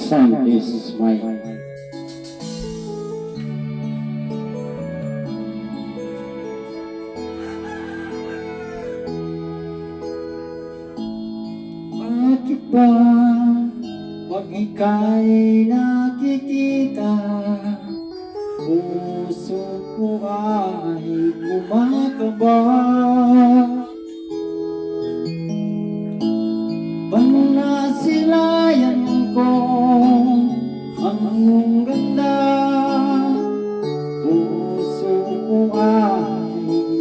Song is mine. Bakit ba pag ika'y nakikita, puso ko ay kumakaba? Pag nasilayan ko ang iyong ganda, puso ko ay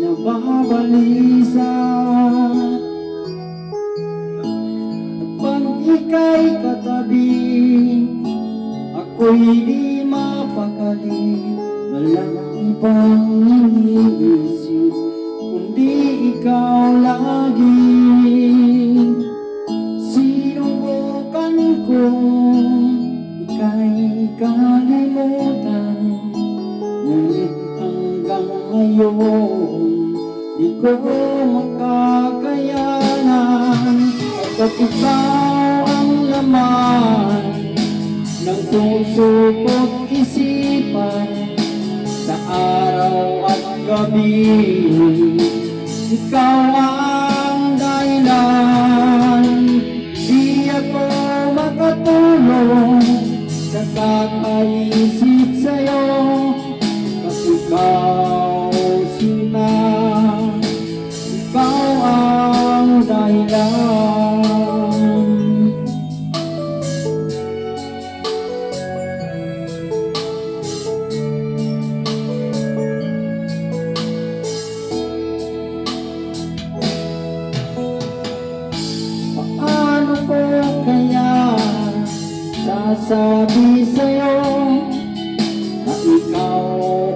nababalisa. Ika'y katabi, ako'y di mapakali. Walang ibang iniisip, kundi ikaw lagi. Sinubukan kong ika'y kalimutan, ngunit hanggang ngayon di ko makakayanan. At ikaw ang laman ng puso ko't isipan, sa araw at gabi. Ikaw ang dahilan, di ako makatulong sa kakaisip sa'yo. At ikaw, Sina, ikaw ang dahilan. Sabi sa'yo na ikaw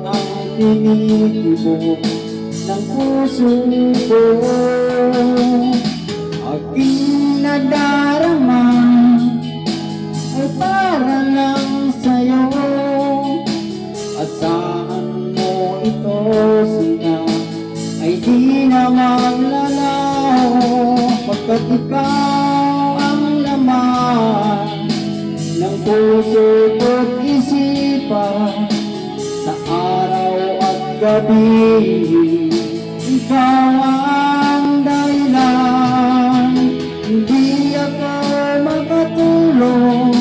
ang tinitibok ng puso ko. Aking nadarama ay para lang sa'yo. Asahan mo ito, Sina, ay di naman lalaho, pagkat ikaw ang laman ng puso ko't isipan, sa araw at gabi. Ikaw ang dahilan, hindi ako makatulong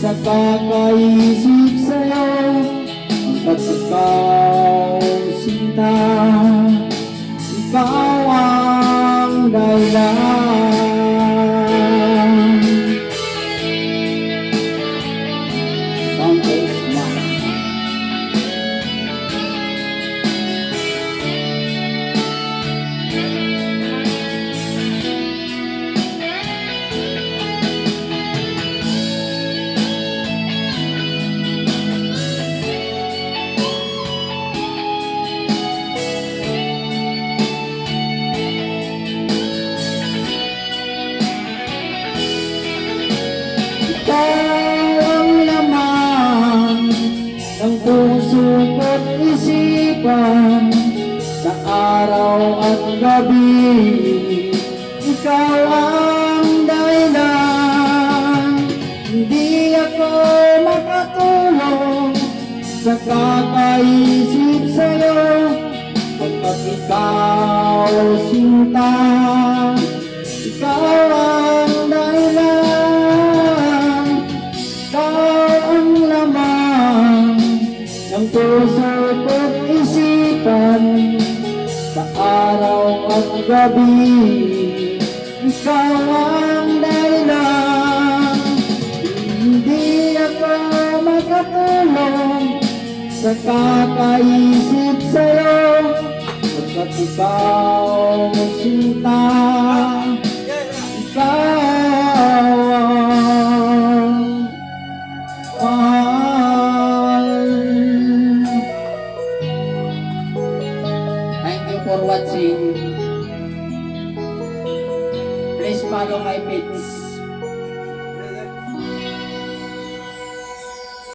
sa kakaisip sa'yo. At ikaw, Sinta, ikaw ang dahilan. Ang puso ko't isipan, sa araw at gabi. Ikaw ang dahilan, hindi ako makatulong sa kakaisip sa'yo. Pagkat ikaw, Sinta, ikaw ang dahilan, ikaw ang laman ng puso ko't isipan, sa araw at gabi. Ikaw ang dahilan, hindi ako makatulong sa kakaisip sa'yo. Pagkat ikaw, Sinta, ikaw for watching. Please follow my page.